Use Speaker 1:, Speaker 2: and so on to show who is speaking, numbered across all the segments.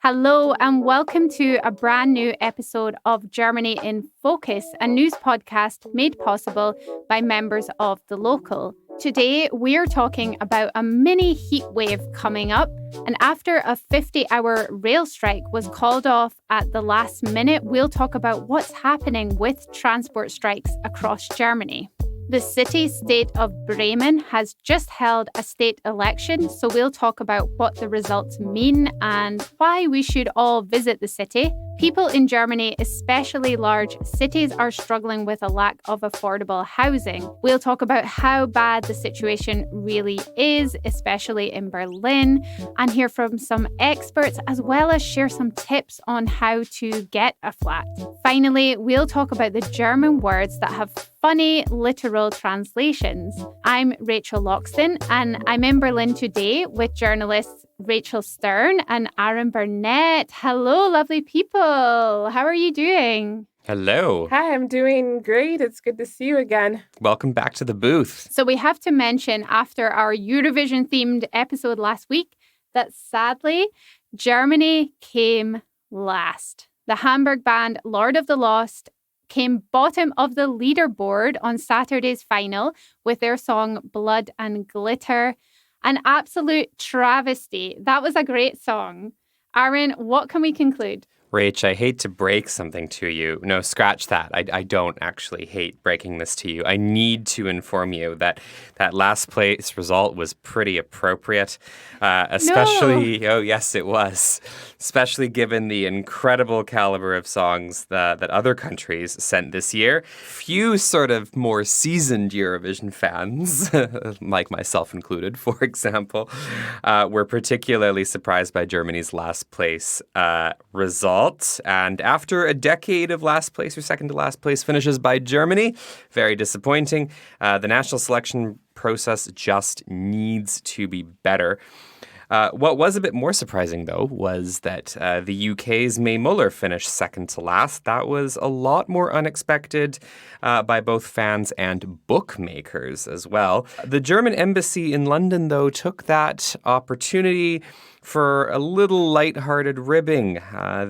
Speaker 1: Hello and welcome to a brand new episode of Germany in Focus, a news podcast made possible by members of The Local. Today, we're talking about a mini heat wave coming up, and after a 50-hour rail strike was called off at the last minute, we'll talk about what's happening with transport strikes across Germany. The city-state of Bremen has just held a state election, so we'll talk about what the results mean and why we should all visit the city. People in Germany, especially large cities, are struggling with a lack of affordable housing. We'll talk about how bad the situation really is, especially in Berlin, and hear from some experts, as well as share some tips on how to get a flat. Finally, we'll talk about the German words that have funny literal translations. I'm Rachel Loxton, and I'm in Berlin today with journalists Rachel Stern and Burnett. Hello, lovely people. How are you doing?
Speaker 2: Hello.
Speaker 3: Hi, I'm doing great. It's good to see you again.
Speaker 2: Welcome back to the booth.
Speaker 1: So we have to mention after our Eurovision-themed episode last week that sadly, Germany came last. The Hamburg band Lord of the Lost came bottom of the leaderboard on Saturday's final with their song Blood and Glitter. An absolute travesty. That was a great song. Aaron, what can we conclude?
Speaker 2: Rach, I hate to break something to you. No, scratch that. I don't actually hate breaking this to you. I need to inform you that that last place result was pretty appropriate, especially,
Speaker 1: No.
Speaker 2: Oh, yes, it was, especially given the incredible caliber of songs that other countries sent this year. Few sort of more seasoned Eurovision fans, like myself included, for example, were particularly surprised by Germany's last place result. And after a decade of last place or second to last place finishes by Germany, very disappointing. The national selection process just needs to be better. What was a bit more surprising, though, was that the UK's May Muller finished second to last. That was a lot more unexpected by both fans and bookmakers as well. The German embassy in London, though, took that opportunity for a little lighthearted ribbing.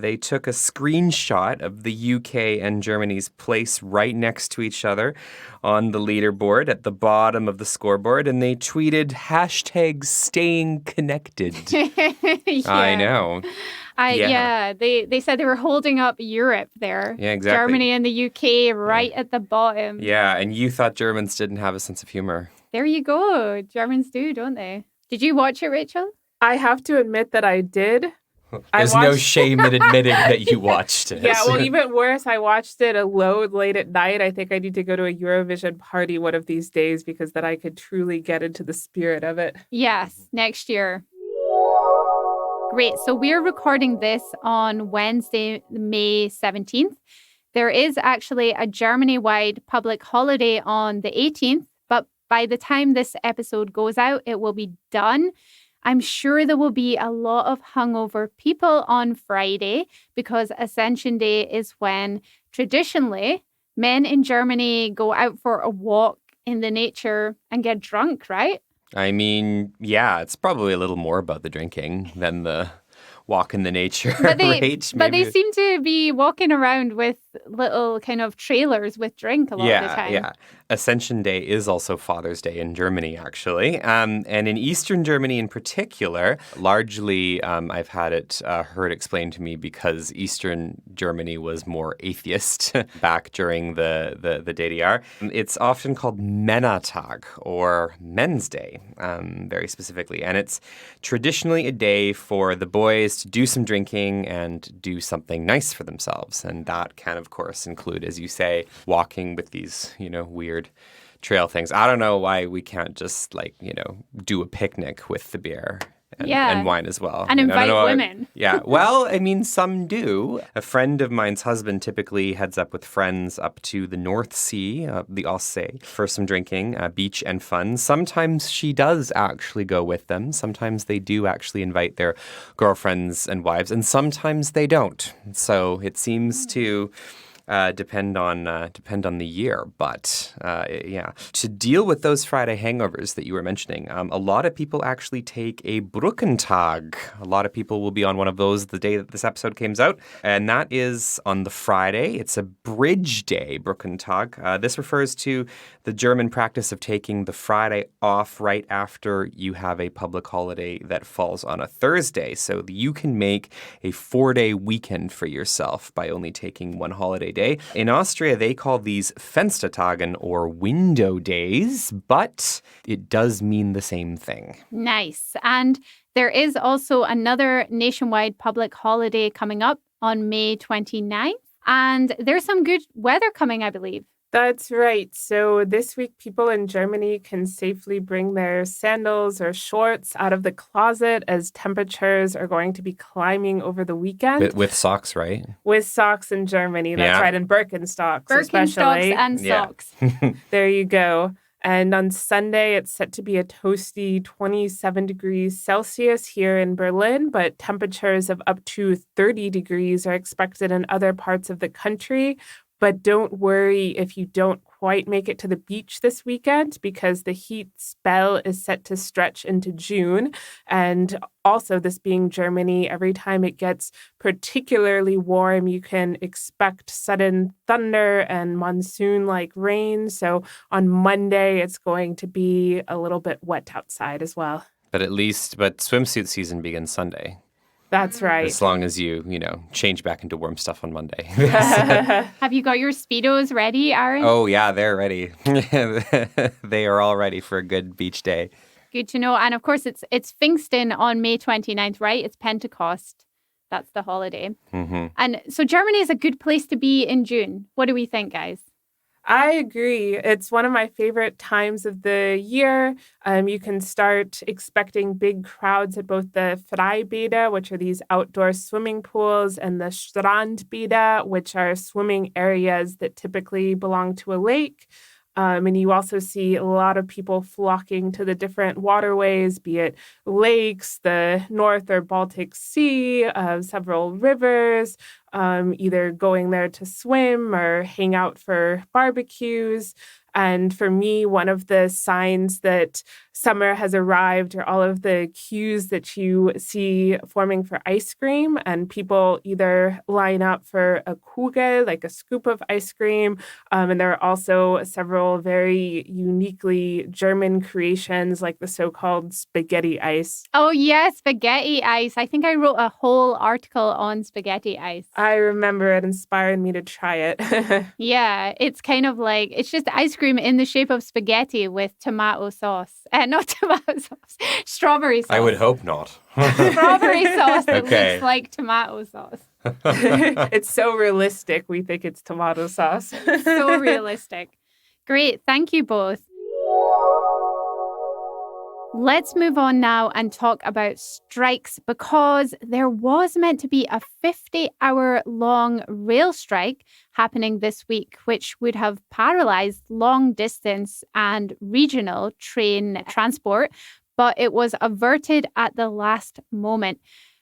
Speaker 2: They took a screenshot of the UK and Germany's place right next to each other on the leaderboard at the bottom of the scoreboard, and they tweeted #stayingconnected.
Speaker 1: Yeah.
Speaker 2: I know.
Speaker 1: They said they were holding up Europe there.
Speaker 2: Yeah, exactly.
Speaker 1: Germany and the UK right at the bottom.
Speaker 2: Yeah, and you thought Germans didn't have a sense of humor.
Speaker 1: There you go. Germans do, don't they? Did you watch it, Rachel?
Speaker 3: I have to admit that I did.
Speaker 2: There's no shame in admitting that you watched it.
Speaker 3: Yeah, well, even worse, I watched it alone late at night. I think I need to go to a Eurovision party one of these days because then I could truly get into the spirit of it.
Speaker 1: Yes, next year. Great. So we're recording this on Wednesday, May 17th. There is actually a Germany-wide public holiday on the 18th, but by the time this episode goes out, it will be done. I'm sure there will be a lot of hungover people on Friday because Ascension Day is when traditionally men in Germany go out for a walk in the nature and get drunk, right?
Speaker 2: I mean, yeah, it's probably a little more about the drinking than the walk in the nature.
Speaker 1: But they seem to be walking around with little kind of trailers with drink a lot of the time.
Speaker 2: Yeah. Ascension Day is also Father's Day in Germany, actually. And in Eastern Germany in particular, largely I've had it heard explained to me because Eastern Germany was more atheist back during the DDR. It's often called Männertag or Men's Day, very specifically. And it's traditionally a day for the boys to do some drinking and do something nice for themselves. And that can, of course, include, as you say, walking with these, weird trail things. I don't know why we can't just do a picnic with the beer and wine as well.
Speaker 1: And invite women.
Speaker 2: Yeah. Well, I mean, some do. A friend of mine's husband typically heads up with friends up to the North Sea, the Ostsee, for some drinking, beach and fun. Sometimes she does actually go with them. Sometimes they do actually invite their girlfriends and wives, and sometimes they don't. So it seems to depend on the year. But yeah, to deal with those Friday hangovers that you were mentioning, a lot of people actually take a Brückentag. A lot of people will be on one of those the day that this episode comes out, and that is on the Friday. It's a bridge day, Brückentag. This refers to the German practice of taking the Friday off right after you have a public holiday that falls on a Thursday. So you can make a 4-day weekend for yourself by only taking one holiday day. In Austria, they call these Fenstertagen or window days, but it does mean the same thing.
Speaker 1: Nice. And there is also another nationwide public holiday coming up on May 29th. And there's some good weather coming, I believe.
Speaker 3: That's right. So this week, people in Germany can safely bring their sandals or shorts out of the closet as temperatures are going to be climbing over the weekend.
Speaker 2: With socks, right?
Speaker 3: With socks in Germany. That's right. And Birkenstocks, especially.
Speaker 1: Birkenstocks and socks.
Speaker 3: There you go. And on Sunday, it's set to be a toasty 27 degrees Celsius here in Berlin, but temperatures of up to 30 degrees are expected in other parts of the country. But don't worry if you don't quite make it to the beach this weekend, because the heat spell is set to stretch into June. And also, this being Germany, every time it gets particularly warm, you can expect sudden thunder and monsoon-like rain. So on Monday, it's going to be a little bit wet outside as well.
Speaker 2: But swimsuit season begins Sunday.
Speaker 3: That's right.
Speaker 2: As long as you change back into warm stuff on Monday.
Speaker 1: Have you got your Speedos ready, Aaron?
Speaker 2: Oh, yeah, they're ready. They are all ready for a good beach day.
Speaker 1: Good to know. And of course, it's Pfingsten on May 29th, right? It's Pentecost. That's the holiday.
Speaker 2: Mm-hmm.
Speaker 1: And so Germany is a good place to be in June. What do we think, guys?
Speaker 3: I agree. It's one of my favorite times of the year. You can start expecting big crowds at both the Freibäder, which are these outdoor swimming pools, and the Strandbäder, which are swimming areas that typically belong to a lake. And you also see a lot of people flocking to the different waterways, be it lakes, the North or Baltic Sea, several rivers, either going there to swim or hang out for barbecues. And for me, one of the signs that summer has arrived are all of the queues that you see forming for ice cream. And people either line up for a Kugel, like a scoop of ice cream. And there are also several very uniquely German creations, like the so-called spaghetti ice.
Speaker 1: Oh, yes, spaghetti ice. I think I wrote a whole article on spaghetti ice.
Speaker 3: I remember it inspired me to try it.
Speaker 1: Yeah, it's kind of like, it's just ice cream in the shape of spaghetti with tomato sauce. Not tomato sauce, strawberry sauce.
Speaker 2: I would hope not.
Speaker 1: Strawberry sauce that
Speaker 2: Okay.
Speaker 1: looks like tomato sauce.
Speaker 3: It's so realistic, we think it's tomato sauce.
Speaker 1: So realistic. Great, thank you both. Let's move on now and talk about strikes, because there was meant to be a 50-hour-long rail strike happening this week, which would have paralyzed long-distance and regional train transport, but it was averted at the last moment.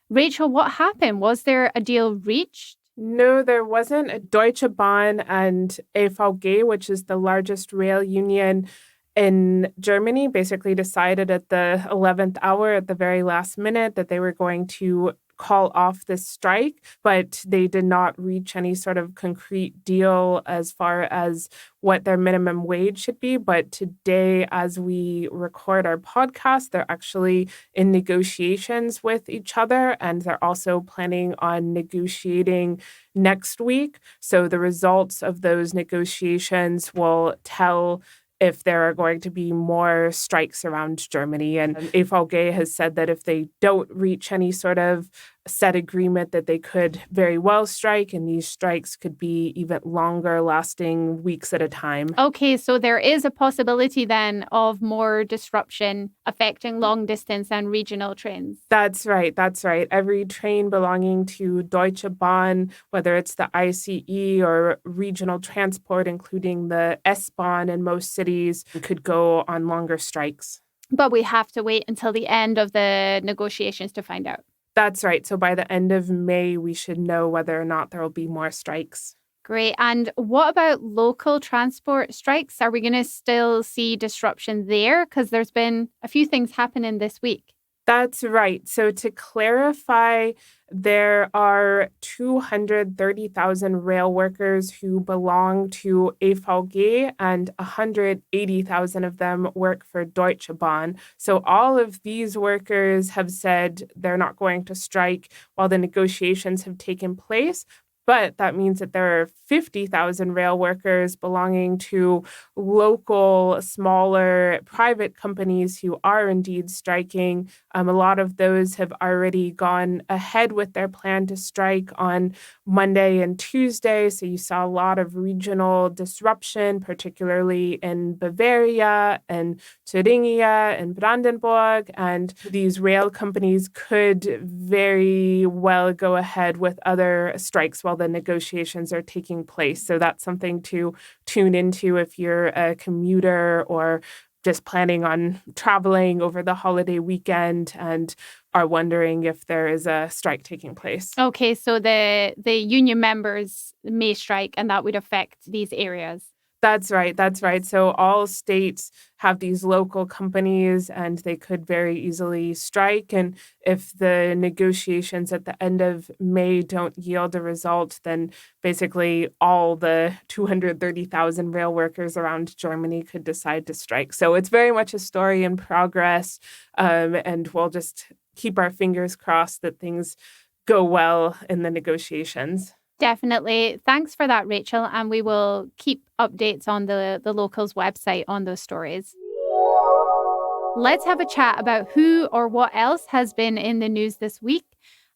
Speaker 1: Rachel, what happened? Was there a deal reached?
Speaker 3: No, there wasn't. Deutsche Bahn and EVG, which is the largest rail union in Germany, basically decided at the 11th hour, at the very last minute, that they were going to call off this strike, but they did not reach any sort of concrete deal as far as what their minimum wage should be. But today, as we record our podcast, they're actually in negotiations with each other, and they're also planning on negotiating next week. So the results of those negotiations will tell if there are going to be more strikes around Germany. And EVG has said that if they don't reach any sort of set agreement, that they could very well strike, and these strikes could be even longer, lasting weeks at a time.
Speaker 1: Okay, so there is a possibility then of more disruption affecting long distance and regional trains.
Speaker 3: That's right. Every train belonging to Deutsche Bahn, whether it's the ICE or regional transport, including the S-Bahn in most cities, could go on longer strikes.
Speaker 1: But we have to wait until the end of the negotiations to find out.
Speaker 3: That's right. So by the end of May, we should know whether or not there will be more strikes.
Speaker 1: Great. And what about local transport strikes? Are we going to still see disruption there? Because there's been a few things happening this week.
Speaker 3: That's right. So to clarify, there are 230,000 rail workers who belong to EVG, and 180,000 of them work for Deutsche Bahn. So all of these workers have said they're not going to strike while the negotiations have taken place. But that means that there are 50,000 rail workers belonging to local, smaller private companies who are indeed striking. A lot of those have already gone ahead with their plan to strike on Monday and Tuesday. So you saw a lot of regional disruption, particularly in Bavaria and Thuringia and Brandenburg. And these rail companies could very well go ahead with other strikes while the negotiations are taking place. So that's something to tune into if you're a commuter or just planning on traveling over the holiday weekend and are wondering if there is a strike taking place.
Speaker 1: Okay, so the union members may strike and that would affect these areas.
Speaker 3: That's right. That's right. So all states have these local companies and they could very easily strike. And if the negotiations at the end of May don't yield a result, then basically all the 230,000 rail workers around Germany could decide to strike. So it's very much a story in progress. And we'll just keep our fingers crossed that things go well in the negotiations.
Speaker 1: Definitely. Thanks for that, Rachel. And we will keep updates on the locals website on those stories. Let's have a chat about who or what else has been in the news this week.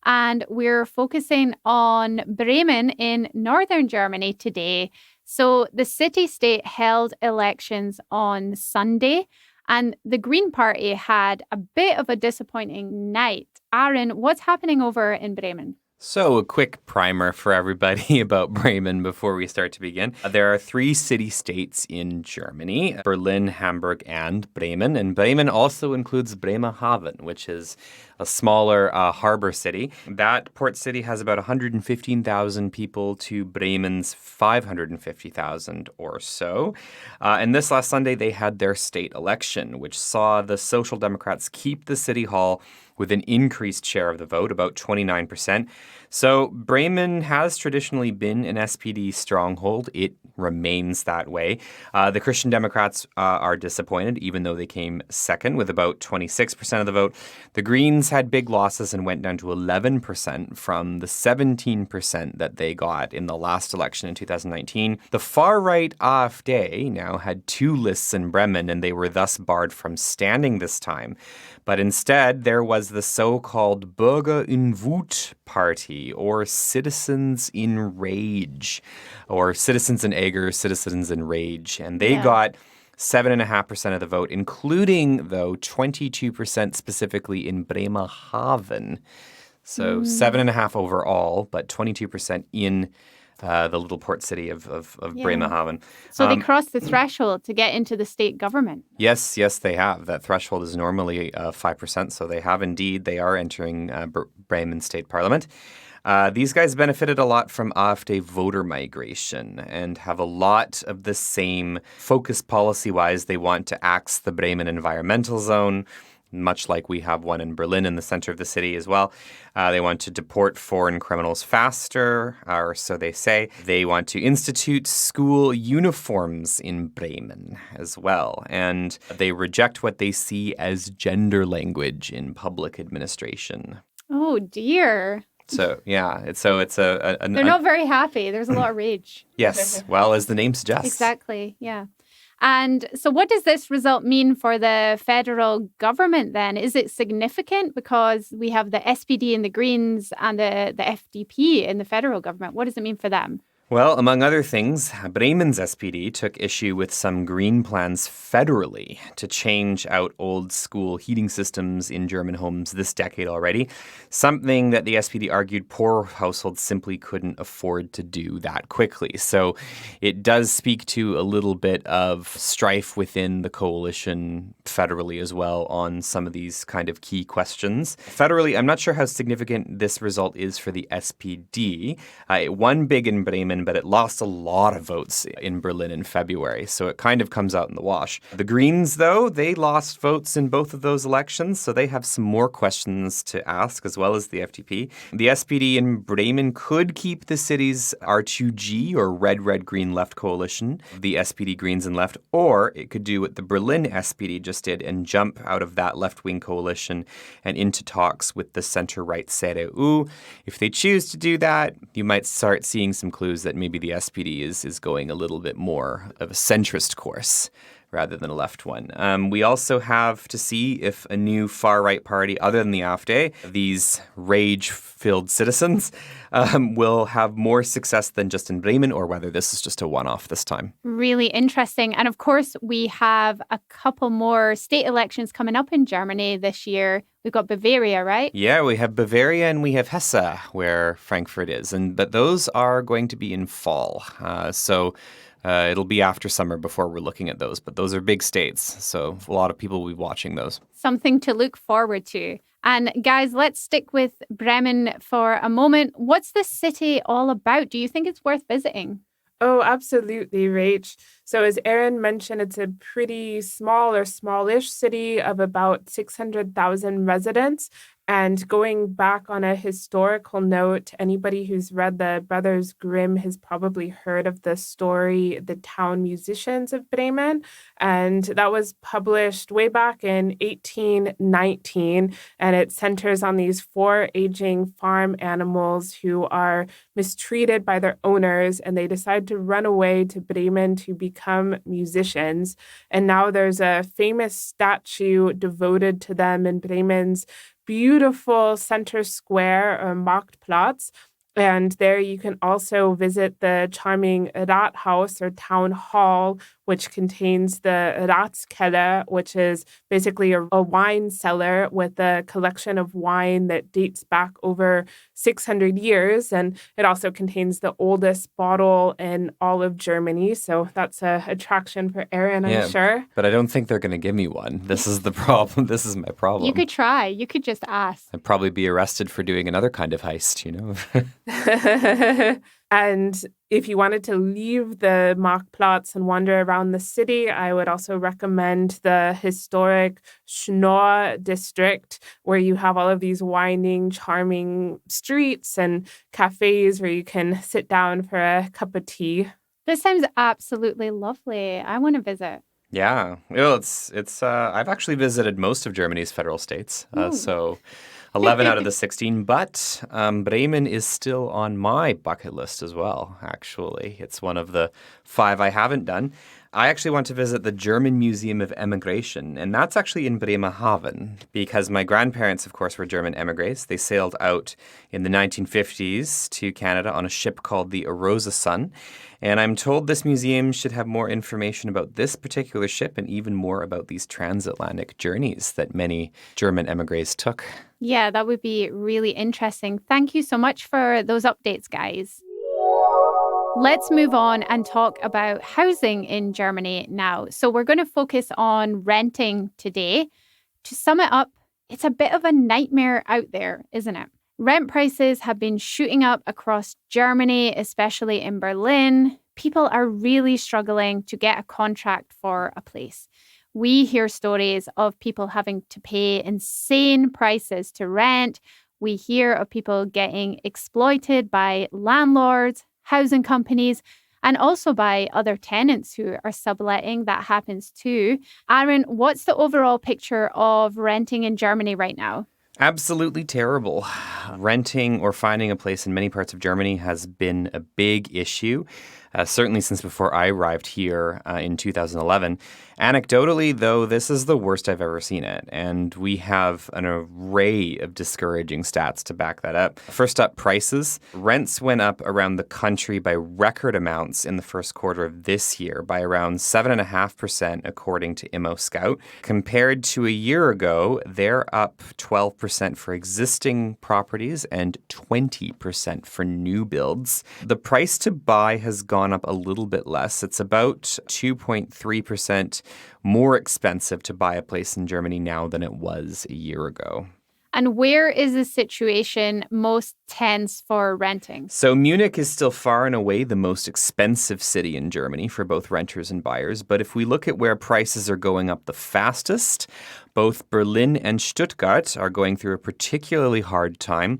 Speaker 1: And we're focusing on Bremen in northern Germany today. So the city-state held elections on Sunday, and the Green Party had a bit of a disappointing night. Aaron, what's happening over in Bremen?
Speaker 2: So a quick primer for everybody about Bremen before we start to begin. There are 3 city-states in Germany, Berlin, Hamburg, and Bremen. And Bremen also includes Bremerhaven, which is a smaller harbor city. That port city has about 115,000 people to Bremen's 550,000 or so. And this last Sunday, they had their state election, which saw the Social Democrats keep the city hall with an increased share of the vote, about 29%. So Bremen has traditionally been an SPD stronghold. It remains that way. The Christian Democrats are disappointed, even though they came second with about 26% of the vote. The Greens had big losses and went down to 11% from the 17% that they got in the last election in 2019. The far-right AfD now had 2 lists in Bremen, and they were thus barred from standing this time. But instead, there was the so-called Bürger in Wut party, or Citizens in Rage, or Citizens in Anger, Citizens in Rage. And they got 7.5% of the vote, including, though, 22% specifically in Bremerhaven. So 7.5% overall, but 22% in the little port city of Bremerhaven.
Speaker 1: So they crossed the threshold to get into the state government.
Speaker 2: Yes, they have. That threshold is normally 5%, so they have indeed. They are entering Bremen State Parliament. These guys benefited a lot from AfD voter migration and have a lot of the same focus policy-wise. They want to axe the Bremen environmental zone, much like we have one in Berlin in the center of the city as well. They want to deport foreign criminals faster, or so they say. They want to institute school uniforms in Bremen as well. And they reject what they see as gender language in public administration.
Speaker 1: Oh, dear.
Speaker 2: So, yeah. It's
Speaker 1: They're not very happy. There's a lot of rage.
Speaker 2: Yes. Well, as the name suggests.
Speaker 1: Exactly. Yeah. And so what does this result mean for the federal government then? Is it significant because we have the SPD and the Greens and the FDP in the federal government? What does it mean for them?
Speaker 2: Well, among other things, Bremen's SPD took issue with some green plans federally to change out old school heating systems in German homes this decade already, something that the SPD argued poor households simply couldn't afford to do that quickly. So it does speak to a little bit of strife within the coalition federally as well on some of these kind of key questions. Federally, I'm not sure how significant this result is for the SPD. It won big in Bremen election, but it lost a lot of votes in Berlin in February, so it kind of comes out in the wash. The Greens, though, they lost votes in both of those elections, so they have some more questions to ask, as well as the FDP. The SPD in Bremen could keep the city's R2G, or Red-Red-Green Left coalition, the SPD Greens and Left, or it could do what the Berlin SPD just did and jump out of that left-wing coalition and into talks with the center-right CDU. If they choose to do that, you might start seeing some clues that maybe the SPD is going a little bit more of a centrist course rather than a left one. We also have to see if a new far-right party, other than the AfD, these rage-filled citizens, will have more success than just in Bremen, or whether this is just a one-off this time.
Speaker 1: Really interesting. And of course, we have a couple more state elections coming up in Germany this year. We've got Bavaria, right?
Speaker 2: Yeah, we have Bavaria and we have Hesse, where Frankfurt is. But those are going to be in fall. So it'll be after summer before we're looking at those. But those are big states, so a lot of people will be watching those.
Speaker 1: Something to look forward to. And guys, let's stick with Bremen for a moment. What's this city all about? Do you think it's worth visiting?
Speaker 3: Oh, absolutely, Rach. So as Aaron mentioned, it's a pretty small or smallish city of about 600,000 residents. And going back on a historical note, anybody who's read the Brothers Grimm has probably heard of the story, The Town Musicians of Bremen. And that was published way back in 1819. And it centers on these 4 aging farm animals who are mistreated by their owners. And they decide to run away to Bremen to become musicians. And now there's a famous statue devoted to them in Bremen's beautiful center square, or Marktplatz. And there you can also visit the charming Rathaus, or town hall, which contains the Ratskeller, which is basically a wine cellar with a collection of wine that dates back over 600 years. And it also contains the oldest bottle in all of Germany. So that's an attraction for Aaron, I'm sure.
Speaker 2: But I don't think they're going to give me one. This is the problem. This is my problem.
Speaker 1: You could try. You could just ask.
Speaker 2: I'd probably be arrested for doing another kind of heist, you know?
Speaker 3: And if you wanted to leave the Marktplatz and wander around the city, I would also recommend the historic Schnorr district, where you have all of these winding, charming streets and cafes where you can sit down for a cup of tea.
Speaker 1: This sounds absolutely lovely. I want to visit.
Speaker 2: Yeah. Well, it's I've actually visited most of Germany's federal states. So 11 out of the 16, but Bremen is still on my bucket list as well, actually. It's one of the 5 I haven't done. I actually want to visit the German Museum of Emigration, and that's actually in Bremerhaven, because my grandparents, of course, were German emigres. They sailed out in the 1950s to Canada on a ship called the Arosa Sun, and I'm told this museum should have more information about this particular ship and even more about these transatlantic journeys that many German emigres took.
Speaker 1: Yeah, that would be really interesting. Thank you so much for those updates, guys. Let's move on and talk about housing in Germany now. So we're going to focus on renting today. To sum it up, it's a bit of a nightmare out there, isn't it? Rent prices have been shooting up across Germany, especially in Berlin. People are really struggling to get a contract for a place. We hear stories of people having to pay insane prices to rent. We hear of people getting exploited by landlords, housing companies, and also by other tenants who are subletting. That happens too. Aaron, what's the overall picture of renting in Germany right now?
Speaker 2: Absolutely terrible. Renting or finding a place in many parts of Germany has been a big issue, certainly since before I arrived here in 2011. Anecdotally, though, this is the worst I've ever seen it, and we have an array of discouraging stats to back that up. First up, prices. Rents went up around the country by record amounts in the first quarter of this year, by around 7.5%, according to ImmoScout. Compared to a year ago, they're up 12% for existing properties and 20% for new builds. The price to buy has gone up a little bit less. It's about 2.3% more expensive to buy a place in Germany now than it was a year ago.
Speaker 1: And where is the situation most tense for renting?
Speaker 2: So Munich is still far and away the most expensive city in Germany for both renters and buyers. But if we look at where prices are going up the fastest, both Berlin and Stuttgart are going through a particularly hard time.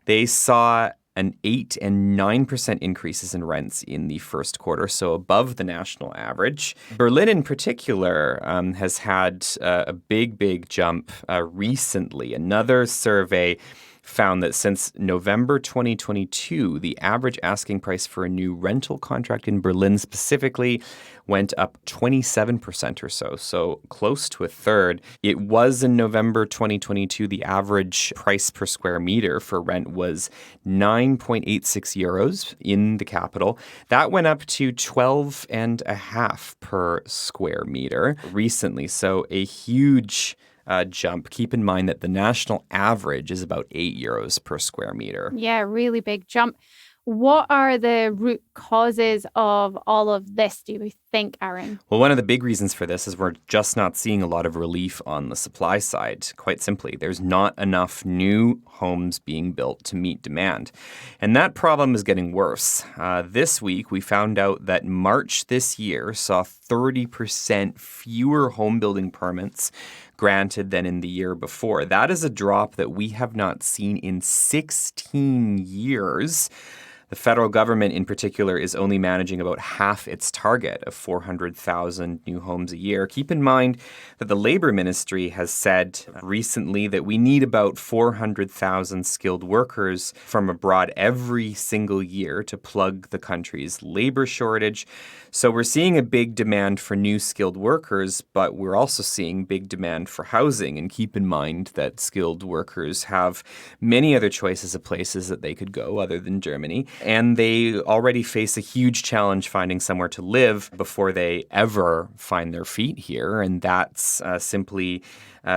Speaker 2: They saw an 8 and 9% increases in rents in the first quarter, so above the national average. Berlin in particular has had a big jump recently. Another survey found that since November 2022, the average asking price for a new rental contract in Berlin specifically went up 27% or so close to a third. It was in November 2022, the average price per square meter for rent was 9.86 euros in the capital. That went up to 12.5 per square meter recently, so a huge jump. Keep in mind that the national average is about 8 euros per square meter.
Speaker 1: Yeah, really big jump. What are the root causes of all of this, do you think, Aaron?
Speaker 2: Well, one of the big reasons for this is we're just not seeing a lot of relief on the supply side. Quite simply, there's not enough new homes being built to meet demand. And that problem is getting worse. This week, we found out that March this year saw 30% fewer home building permits granted than in the year before. That is a drop that we have not seen in 16 years. The federal government in particular is only managing about half its target of 400,000 new homes a year. Keep in mind that the Labor Ministry has said recently that we need about 400,000 skilled workers from abroad every single year to plug the country's labor shortage. So we're seeing a big demand for new skilled workers, but we're also seeing big demand for housing. And keep in mind that skilled workers have many other choices of places that they could go other than Germany. And they already face a huge challenge finding somewhere to live before they ever find their feet here. And that's simply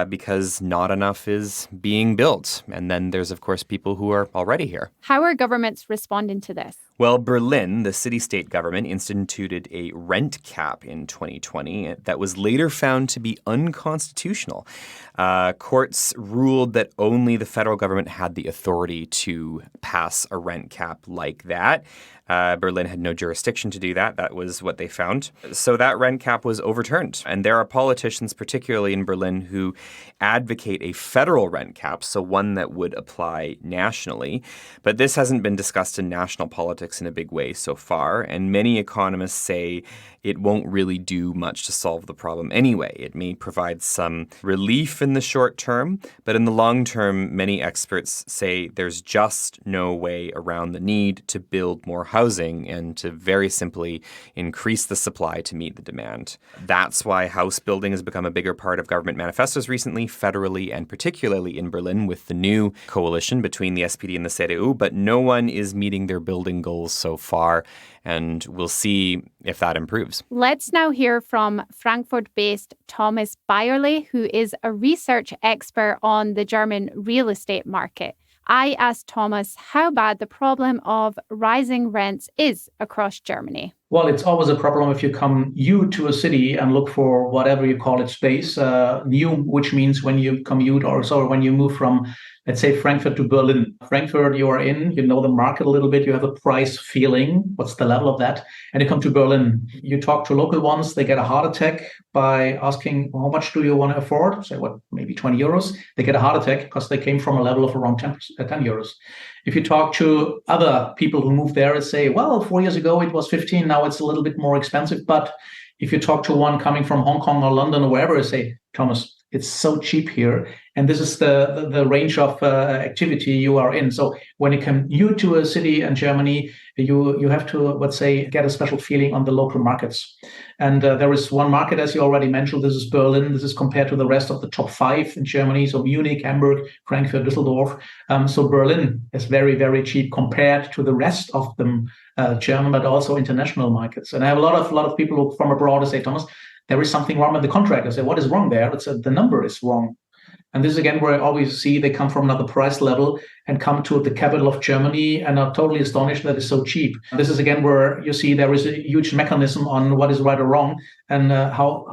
Speaker 2: because not enough is being built. And then there's, of course, people who are already here.
Speaker 1: How are governments responding to this?
Speaker 2: Well, Berlin, the city-state government, instituted a rent cap in 2020 that was later found to be unconstitutional. Courts ruled that only the federal government had the authority to pass a rent cap like that. Berlin had no jurisdiction to do that. That was what they found. So that rent cap was overturned. And there are politicians, particularly in Berlin, who advocate a federal rent cap, so one that would apply nationally. But this hasn't been discussed in national politics in a big way so far. And many economists say it won't really do much to solve the problem anyway. It may provide some relief in the short term, but in the long term, many experts say there's just no way around the need to build more housing and to very simply increase the supply to meet the demand. That's why house building has become a bigger part of government manifestos recently, federally and particularly in Berlin with the new coalition between the SPD and the CDU, but no one is meeting their building goals so far, and we'll see if that improves.
Speaker 1: Let's now hear from Frankfurt-based Thomas Beyerle, who is a research expert on the German real estate market. I asked Thomas how bad the problem of rising rents is across Germany.
Speaker 4: Well, it's always a problem if you come new to a city and look for whatever you call it space. New, which means when you commute or so, when you move from, let's say, Frankfurt to Berlin. Frankfurt, you are in, you know the market a little bit, you have a price feeling, what's the level of that? And you come to Berlin, you talk to local ones, they get a heart attack by asking, how much do you want to afford? Say, what, maybe 20 euros? They get a heart attack because they came from a level of around 10 euros. If you talk to other people who moved there and say, well, 4 years ago it was 15, now it's a little bit more expensive. But if you talk to one coming from Hong Kong or London or wherever, say, Thomas, it's so cheap here. And this is the range of activity you are in. So when you come new to a city in Germany, you have to, let's say, get a special feeling on the local markets. And there is one market, as you already mentioned, this is Berlin. This is compared to the rest of the top 5 in Germany. So Munich, Hamburg, Frankfurt, Düsseldorf. So Berlin is very, very cheap compared to the rest of them, German, but also international markets. And I have a lot of people from abroad who say, Thomas, there is something wrong with the contract. I say, what is wrong there? It's the number is wrong. And this is again where I always see they come from another price level and come to the capital of Germany and are totally astonished that it's so cheap. This is again where you see there is a huge mechanism on what is right or wrong and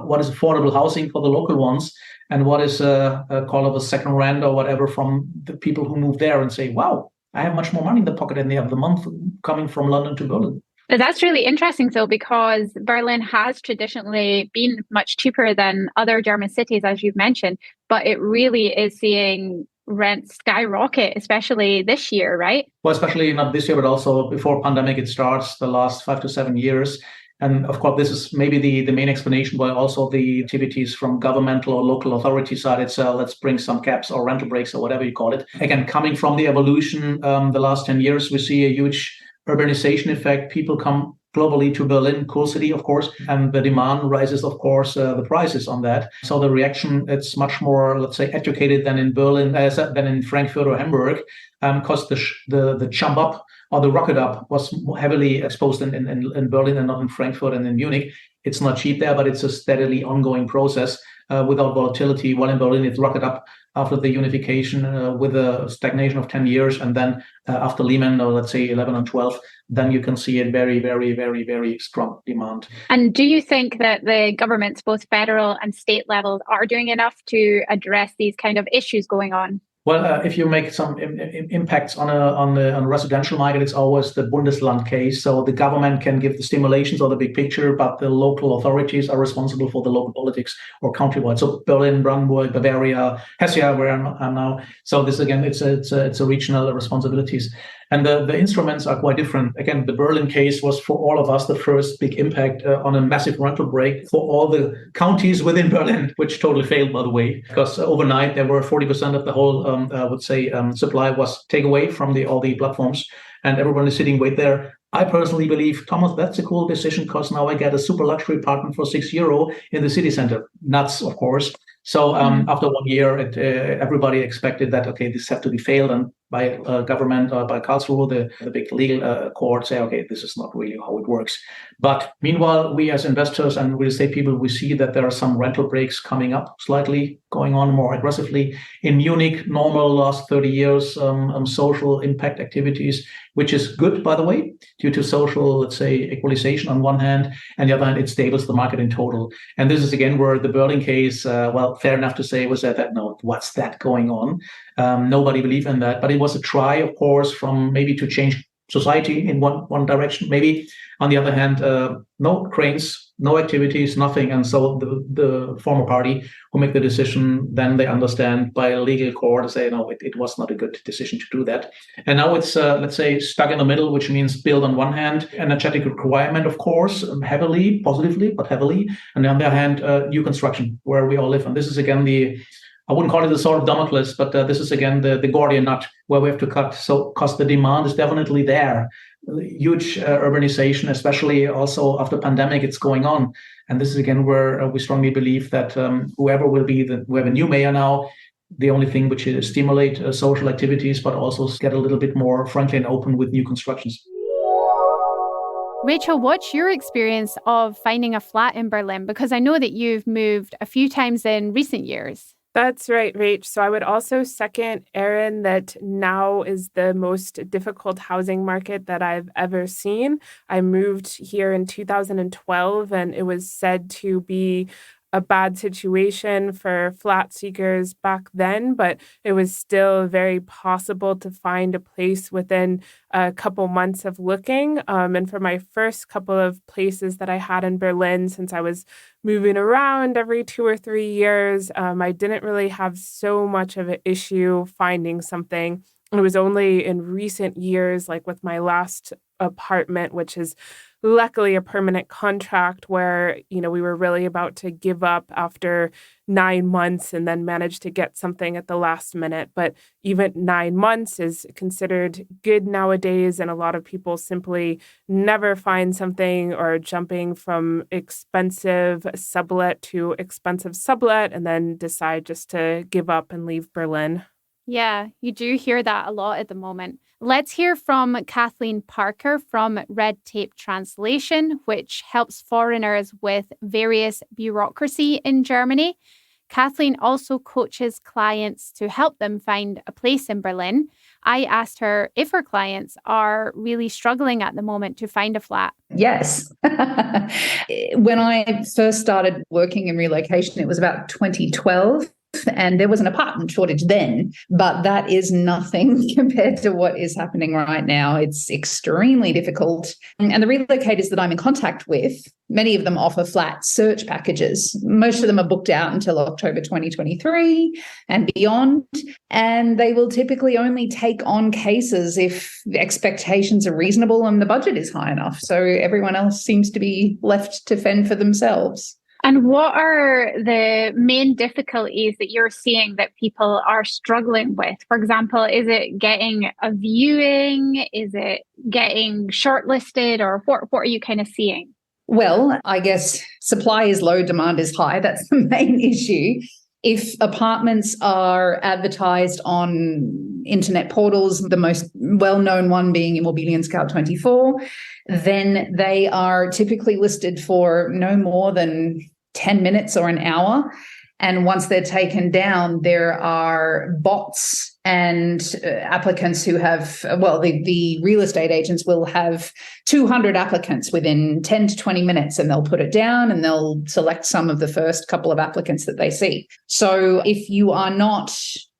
Speaker 4: what is affordable housing for the local ones and what is a call of a second rent or whatever from the people who move there and say, wow, I have much more money in the pocket at the end of the month coming from London to Berlin.
Speaker 1: That's really interesting, though, because Berlin has traditionally been much cheaper than other German cities, as you've mentioned, but it really is seeing rents skyrocket, especially this year, right?
Speaker 4: Well, especially not this year, but also before pandemic, it starts the last 5 to 7 years. And of course, this is maybe the main explanation why also the activities from governmental or local authority side, it's let's bring some caps or rental breaks or whatever you call it. Again, coming from the evolution, the last 10 years, we see a huge urbanization effect. People come globally to Berlin, cool city, of course, and the demand rises, of course, the prices on that. So the reaction, it's much more, let's say, educated than in Berlin, than in Frankfurt or Hamburg, because the jump up or the rocket up was heavily exposed in Berlin and not in Frankfurt and in Munich. It's not cheap there, but it's a steadily ongoing process without volatility. While in Berlin, it's rocket up after the unification with a stagnation of 10 years. And then after Lehman, or let's say 11 and 12, then you can see a very, very, very, very strong demand.
Speaker 1: And do you think that the governments, both federal and state levels, are doing enough to address these kind of issues going on?
Speaker 4: Well, if you make some impacts on a residential market, it's always the Bundesland case. So the government can give the stimulations or the big picture, but the local authorities are responsible for the local politics or countrywide. So Berlin, Brandenburg, Bavaria, Hesse, where I'm now. So this again, it's a regional responsibilities. And the instruments are quite different. Again, the Berlin case was for all of us the first big impact on a massive rental break for all the counties within Berlin, which totally failed, by the way, because overnight there were 40% of the whole, supply was taken away from all the platforms, and everyone is sitting right there. I personally believe, Thomas, that's a cool decision because now I get a super luxury apartment for €6 in the city center. Nuts, of course. So after 1 year, everybody expected that, okay, this had to be failed. And by government, by Karlsruhe, the big legal court say, okay, this is not really how it works. But meanwhile, we as investors and real estate people, we see that there are some rental breaks coming up slightly, going on more aggressively. In Munich, normal last 30 years, social impact activities, which is good, by the way, due to social, let's say, equalization on one hand, and the other hand, it stables the market in total. And this is again where the Berlin case, fair enough to say, was that no, what's that going on? Nobody believed in that, but it was a try, of course, from maybe to change society in one direction. Maybe on the other hand, no cranes, no activities, nothing. And so the former party who make the decision, then they understand by a legal court, say, no, it was not a good decision to do that. And now it's, let's say, stuck in the middle, which means build on one hand, energetic requirement, of course, heavily, positively, but heavily. And on the other hand, new construction where we all live. And this is again I wouldn't call it the sword of Damocles, but this is again the Gordian knot where we have to cut. So, because the demand is definitely there, huge urbanization, especially also after pandemic, it's going on. And this is again where we strongly believe that whoever will be we have a new mayor now. The only thing which is stimulate social activities, but also get a little bit more friendly and open with new constructions.
Speaker 1: Rachel, what's your experience of finding a flat in Berlin? Because I know that you've moved a few times in recent years.
Speaker 3: That's right, Rach. So I would also second Aaron that now is the most difficult housing market that I've ever seen. I moved here in 2012, and it was said to be a bad situation for flat seekers back then, but it was still very possible to find a place within a couple months of looking. And for my first couple of places that I had in Berlin, since I was moving around every 2 or 3 years, I didn't really have so much of an issue finding something. It was only in recent years, like with my last apartment, which is luckily a permanent contract, where, we were really about to give up after 9 months and then managed to get something at the last minute. But even 9 months is considered good nowadays, and a lot of people simply never find something or jumping from expensive sublet to expensive sublet and then decide just to give up and leave Berlin.
Speaker 1: Yeah, you do hear that a lot at the moment. Let's hear from Kathleen Parker from Red Tape Translation, which helps foreigners with various bureaucracy in Germany. Kathleen also coaches clients to help them find a place in Berlin. I asked her if her clients are really struggling at the moment to find a flat.
Speaker 5: Yes. When I first started working in relocation, it was about 2012. And there was an apartment shortage then, but that is nothing compared to what is happening right now. It's extremely difficult. And the relocators that I'm in contact with, many of them offer flat search packages. Most of them are booked out until October 2023 and beyond. And they will typically only take on cases if the expectations are reasonable and the budget is high enough. So everyone else seems to be left to fend for themselves.
Speaker 1: And what are the main difficulties that you're seeing that people are struggling with? For example, is it getting a viewing? Is it getting shortlisted? Or what are you kind of seeing?
Speaker 5: Well, I guess supply is low, demand is high. That's the main issue. If apartments are advertised on internet portals, the most well-known one being unionCould.24, then they are typically listed for no more than 10 minutes or an hour. And once they're taken down, there are bots and applicants who have, well, the real estate agents will have 200 applicants within 10 to 20 minutes, and they'll put it down and they'll select some of the first couple of applicants that they see. So if you are not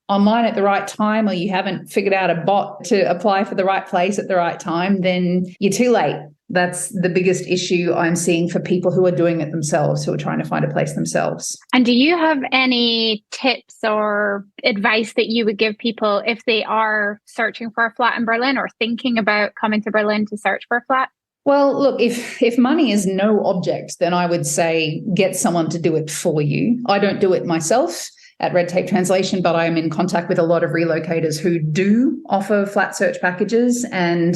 Speaker 5: online at the right time, or you haven't figured out a bot to apply for the right place at the right time, then you're too late. That's the biggest issue I'm seeing for people who are doing it themselves, who are trying to find a place themselves.
Speaker 1: And do you have any tips or advice that you would give people if they are searching for a flat in Berlin or thinking about coming to Berlin to search for a flat?
Speaker 5: Well, look, if money is no object, then I would say get someone to do it for you. I don't do it myself at Red Tape Translation, but I am in contact with a lot of relocators who do offer flat search packages, and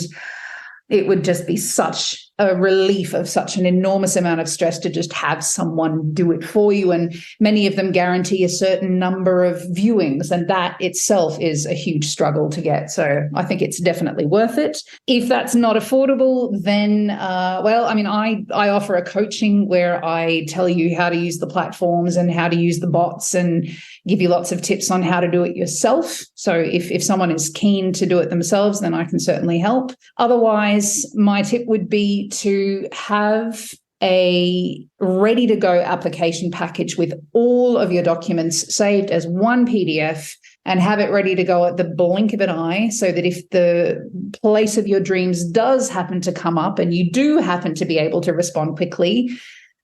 Speaker 5: it would just be such a relief of such an enormous amount of stress to just have someone do it for you. And many of them guarantee a certain number of viewings, and that itself is a huge struggle to get. So I think it's definitely worth it. If that's not affordable, then, I offer a coaching where I tell you how to use the platforms and how to use the bots and give you lots of tips on how to do it yourself. So if someone is keen to do it themselves, then I can certainly help. Otherwise, my tip would be to have a ready-to-go application package with all of your documents saved as one PDF and have it ready to go at the blink of an eye, so that if the place of your dreams does happen to come up and you do happen to be able to respond quickly,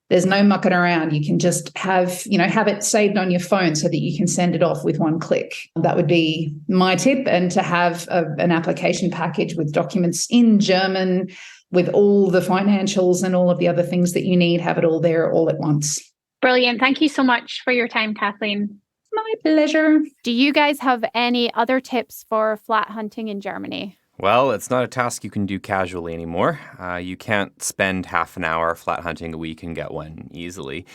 Speaker 5: there's no mucking around. You can just have it saved on your phone so that you can send it off with one click. That would be my tip. And to have an application package with documents in German, with all the financials and all of the other things that you need, have it all there all at once.
Speaker 1: Brilliant. Thank you so much for your time, Kathleen.
Speaker 5: My pleasure.
Speaker 1: Do you guys have any other tips for flat hunting in Germany?
Speaker 2: Well, it's not a task you can do casually anymore. You can't spend half an hour flat hunting a week and get one easily.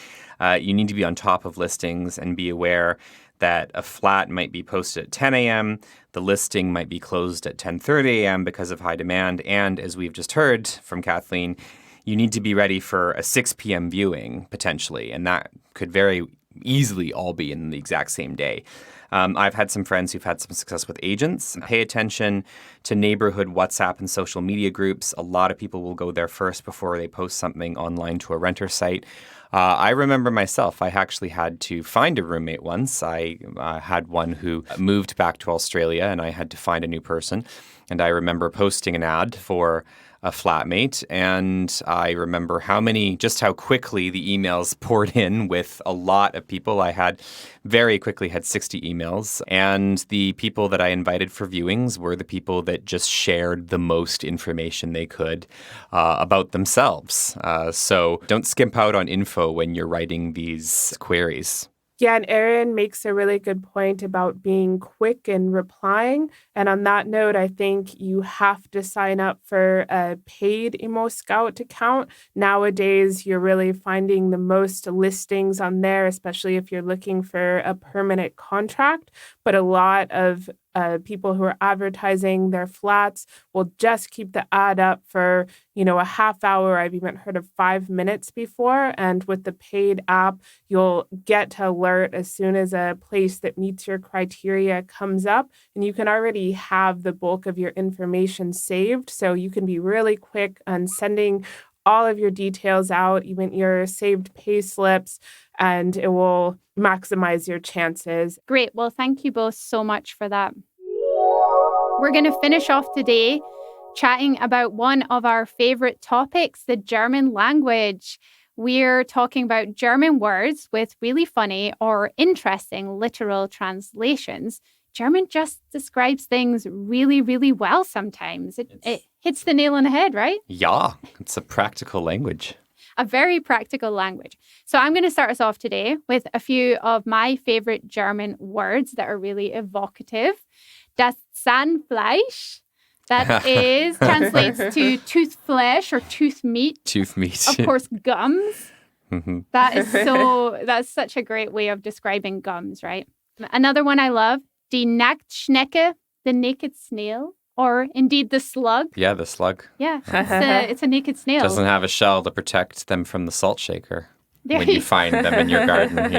Speaker 2: You need to be on top of listings and be aware that a flat might be posted at 10 a.m., the listing might be closed at 10:30 a.m. because of high demand, and as we've just heard from Kathleen, you need to be ready for a 6 p.m. viewing, potentially, and that could very easily all be in the exact same day. I've had some friends who've had some success with agents. Pay attention to neighborhood WhatsApp and social media groups. A lot of people will go there first before they post something online to a renter site. I remember myself, I actually had to find a roommate once. I had one who moved back to Australia and I had to find a new person. And I remember posting an ad for a flatmate, and I remember how quickly the emails poured in with a lot of people. I very quickly had 60 emails, and the people that I invited for viewings were the people that just shared the most information they could about themselves. So don't skimp out on info when you're writing these queries.
Speaker 3: Yeah, and Erin makes a really good point about being quick in replying. And on that note, I think you have to sign up for a paid ImmoScout account. Nowadays, you're really finding the most listings on there, especially if you're looking for a permanent contract. But a lot of people who are advertising their flats will just keep the ad up for, a half hour. I've even heard of 5 minutes before. And with the paid app, you'll get to alert as soon as a place that meets your criteria comes up. And you can already have the bulk of your information saved. So you can be really quick on sending all of your details out, even your saved pay slips, and it will maximize your chances.
Speaker 1: Great. Well, thank you both so much for that. We're going to finish off today chatting about one of our favorite topics, the German language. We're talking about German words with really funny or interesting literal translations. German just describes things really, really well sometimes. It hits the nail on the head, right?
Speaker 2: Yeah, it's a practical language.
Speaker 1: A very practical language. So I'm going to start us off today with a few of my favorite German words that are really evocative. Das Zahnfleisch. That translates to tooth flesh or tooth meat.
Speaker 2: Tooth meat.
Speaker 1: Of course, gums.
Speaker 2: Mm-hmm.
Speaker 1: That's such a great way of describing gums, right? Another one I love, die Nacktschnecke, the naked snail, or indeed the slug.
Speaker 2: Yeah, the slug.
Speaker 1: Yeah, it's a naked snail.
Speaker 2: Doesn't have a shell to protect them from the salt shaker when you find them in your garden,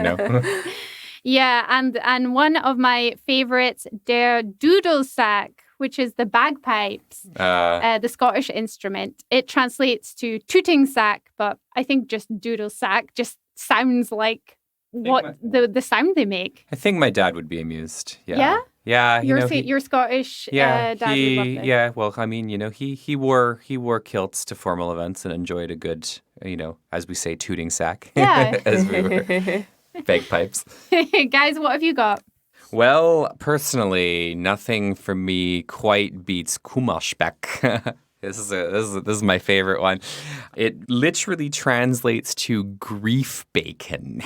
Speaker 1: Yeah, and one of my favorites, der Dudelsack, which is the bagpipes, the Scottish instrument. It translates to tooting sack, but I think just doodle sack just sounds like what the sound they make.
Speaker 2: I think my dad would be amused. Yeah?
Speaker 1: Yeah?
Speaker 2: Yeah.
Speaker 1: Your Scottish dad would love this.
Speaker 2: Yeah, well, I mean, he wore kilts to formal events and enjoyed a good, as we say, tooting sack.
Speaker 1: Yeah.
Speaker 2: As we were. Bagpipes.
Speaker 1: Guys, what have you got?
Speaker 2: Well, personally, nothing for me quite beats Kummerspeck. This is my favorite one. It literally translates to grief bacon.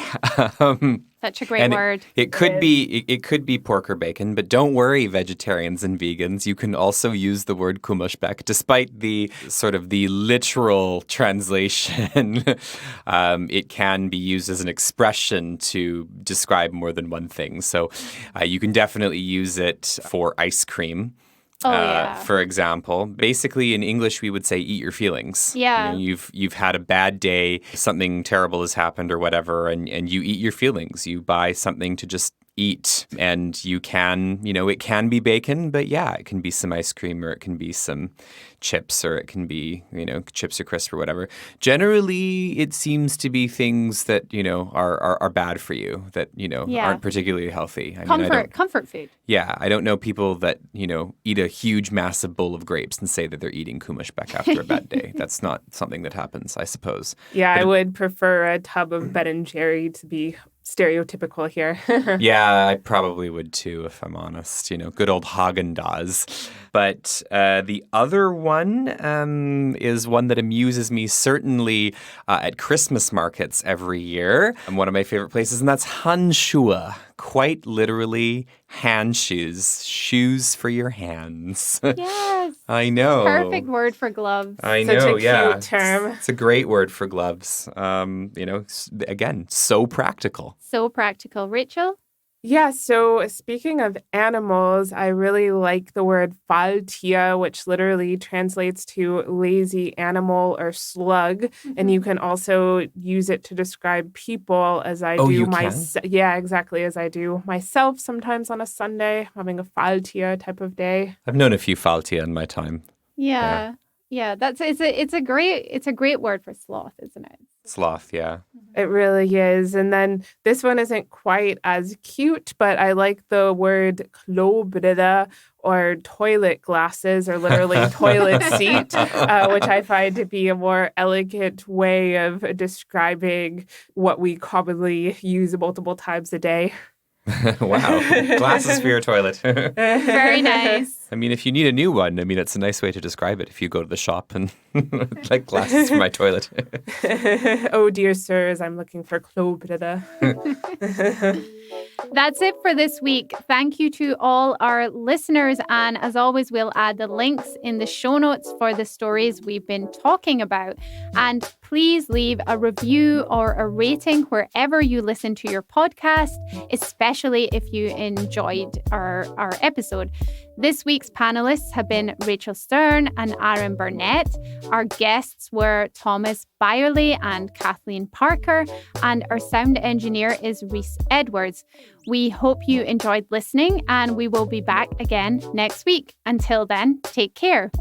Speaker 1: Such a great word.
Speaker 2: It could be pork or bacon, but don't worry, vegetarians and vegans. You can also use the word Kummerspeck, despite the sort of the literal translation. It can be used as an expression to describe more than one thing. So you can definitely use it for ice cream. For example, basically in English we would say eat your feelings.
Speaker 1: Yeah.
Speaker 2: You've had a bad day, something terrible has happened or whatever, and you eat your feelings. You buy something to just eat, and you can, it can be bacon, but yeah, it can be some ice cream, or it can be some chips, or it can be, chips or crisp or whatever. Generally, it seems to be things that, are bad for you, that, aren't particularly healthy.
Speaker 1: Comfort food.
Speaker 2: Yeah, I don't know people that, eat a huge, massive bowl of grapes and say that they're eating Kummerspeck after a bad day. That's not something that happens, I suppose.
Speaker 3: Yeah, I would prefer a tub of Ben & Jerry to be stereotypical here.
Speaker 2: Yeah, I probably would too, if I'm honest. Good old Haagen-Dazs. But the other one is one that amuses me, certainly at Christmas markets every year. And one of my favorite places, and that's Handschuhe. Quite literally, hand shoes for your hands.
Speaker 1: Yes.
Speaker 2: I know.
Speaker 1: Perfect word for gloves.
Speaker 2: I
Speaker 3: know,
Speaker 2: Such a
Speaker 3: cute term.
Speaker 2: It's a great word for gloves. Again, so practical.
Speaker 1: So practical. Rachel?
Speaker 3: Yeah, so speaking of animals, I really like the word Faultier, which literally translates to lazy animal or slug. Mm-hmm. And you can also use it to describe people, as I do myself. Yeah, exactly, as I do myself sometimes on a Sunday, having a Faultier type of day.
Speaker 2: I've known a few Faultier in my time.
Speaker 1: Yeah, it's a great word for sloth, isn't it?
Speaker 2: Sloth, yeah.
Speaker 3: It really is. And then this one isn't quite as cute, but I like the word Klobrille, or toilet glasses, or literally toilet seat, which I find to be a more elegant way of describing what we commonly use multiple times a day.
Speaker 2: Wow. Glasses for your toilet.
Speaker 1: Very nice.
Speaker 2: I mean, if you need a new one, it's a nice way to describe it if you go to the shop and like glasses for my toilet.
Speaker 3: Oh, dear sirs, I'm looking for Klobrille.
Speaker 1: That's it for this week. Thank you to all our listeners. And as always, we'll add the links in the show notes for the stories we've been talking about. And please leave a review or a rating wherever you listen to your podcast, especially if you enjoyed our episode. This week's panelists have been Rachel Loxton and Burnett. Our guests were Thomas Beyerle and Kathleen Parker, and our sound engineer is Rhys Edwards. We hope you enjoyed listening, and we will be back again next week. Until then, take care.